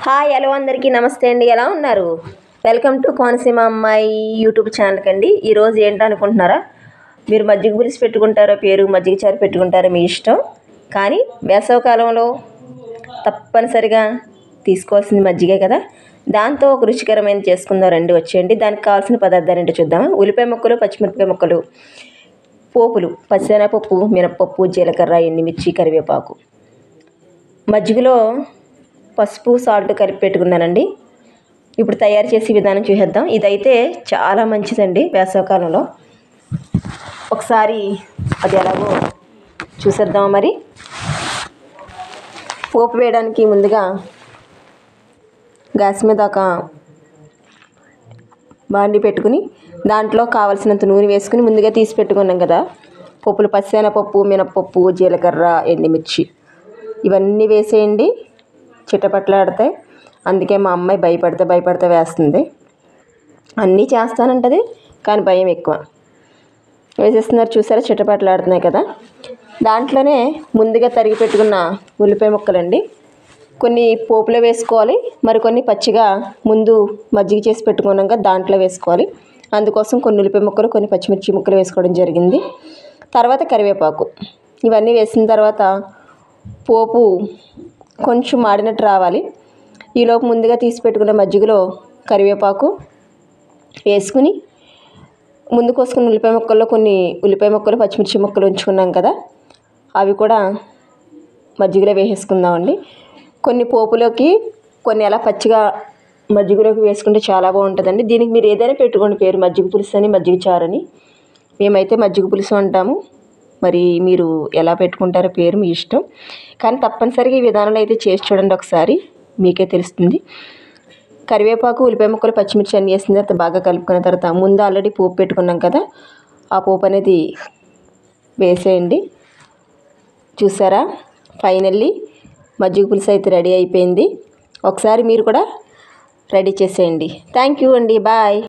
Hi hello అందరికీ నమస్తే అండి. ఎలా ఉన్నారు? వెల్కమ్ టు కోనసీమ అమ్మాయి యూట్యూబ్ ఛానల్కి అండి. ఈరోజు ఏంటనుకుంటున్నారా? మీరు మజ్జిగ పులుసు పెట్టుకుంటారో, పెరుగు మజ్జిగ చారు పెట్టుకుంటారో మీ ఇష్టం. కానీ వేసవికాలంలో తప్పనిసరిగా తీసుకోవాల్సింది మజ్జిగే కదా. దాంతో ఒక రుచికరమైన చేసుకుందాం రండి, వచ్చేయండి. దానికి కావాల్సిన పదార్థాలు ఏంటో చూద్దాం. ఉల్లిపాయ ముక్కలు, పచ్చిమిరపకాయ ముక్కలు, పోపులు, పచ్చెనగపప్పు, మినపప్పు, జీలకర్ర, ఎండుమిర్చి, కరివేపాకు, మజ్జిగలో పసుపు సాల్ట్ కలిపి పెట్టుకున్నానండి. ఇప్పుడు తయారు చేసే విధానం చూసేద్దాం. ఇదైతే చాలా మంచిదండి వేసవికాలంలో. ఒకసారి అది ఎలాగో చూసేద్దాం. మరి పోపు వేయడానికి ముందుగా గ్యాస్ మీద ఒక బాండి పెట్టుకుని దాంట్లో కావలసినంత నూనె వేసుకుని ముందుగా తీసి పెట్టుకున్నాం కదా పప్పులు, పచ్చెనగపప్పు, మినపప్పు, జీలకర్ర, ఎండుమిర్చి ఇవన్నీ వేసేయండి. చిటపట్లాడితే, అందుకే మా అమ్మాయి భయపడితే వేస్తుంది. అన్నీ చేస్తానంటది కానీ భయం ఎక్కువ. వేసేస్తున్నారు చూసారా, చిటపట్లాడుతున్నాయి కదా. దాంట్లోనే ముందుగా తరిగి పెట్టుకున్న ఉల్లిపాయ ముక్కలండి. కొన్ని పోపులో వేసుకోవాలి, మరికొన్ని పచ్చిగా ముందు మజ్జిగ చేసి పెట్టుకున్నాం కదా దాంట్లో వేసుకోవాలి. అందుకోసం కొన్ని ఉల్లిపాయ ముక్కలు, కొన్ని పచ్చిమిర్చి ముక్కలు వేసుకోవడం జరిగింది. తర్వాత కరివేపాకు, ఇవన్నీ వేసిన తర్వాత పోపు కొంచెం మాడినట్టు రావాలి. ఈలోపు ముందుగా తీసి పెట్టుకున్న మజ్జిగలో కరివేపాకు వేసుకుని ముందు కోసుకున్న ఉల్లిపాయ ముక్కల్లో కొన్ని ఉల్లిపాయ ముక్కలు, పచ్చిమిర్చి ముక్కలు ఉంచుకున్నాం కదా అవి కూడా మజ్జిగలో వేసేసుకుందామండి. కొన్ని పోపులోకి, కొన్ని అలా పచ్చిగా మజ్జిగలోకి వేసుకుంటే చాలా బాగుంటుందండి. దీనికి మీరు ఏదైనా పెట్టుకోండి పేరు, మజ్జిగ పులుసు అని, మజ్జిగ చారు అని. మేమైతే మజ్జిగ పులుసు అంటాము. మరి మీరు ఎలా పెట్టుకుంటారో పేరు మీ ఇష్టం. కానీ తప్పనిసరిగా ఈ విధానంలో అయితే చేసి చూడండి ఒకసారి, మీకే తెలుస్తుంది. కరివేపాకు, ఉల్లిపాయ ముక్కలు, పచ్చిమిర్చి అన్నీ వేసిన తర్వాత బాగా కలుపుకున్న తర్వాత ముందు ఆల్రెడీ పోపు పెట్టుకున్నాం కదా ఆ పోపు అనేది వేసేయండి. చూసారా, ఫైనల్లీ మజ్జిగ పులుసు అయితే రెడీ అయిపోయింది. ఒకసారి మీరు కూడా రెడీ చేసేయండి. థ్యాంక్ యూ అండి. బాయ్.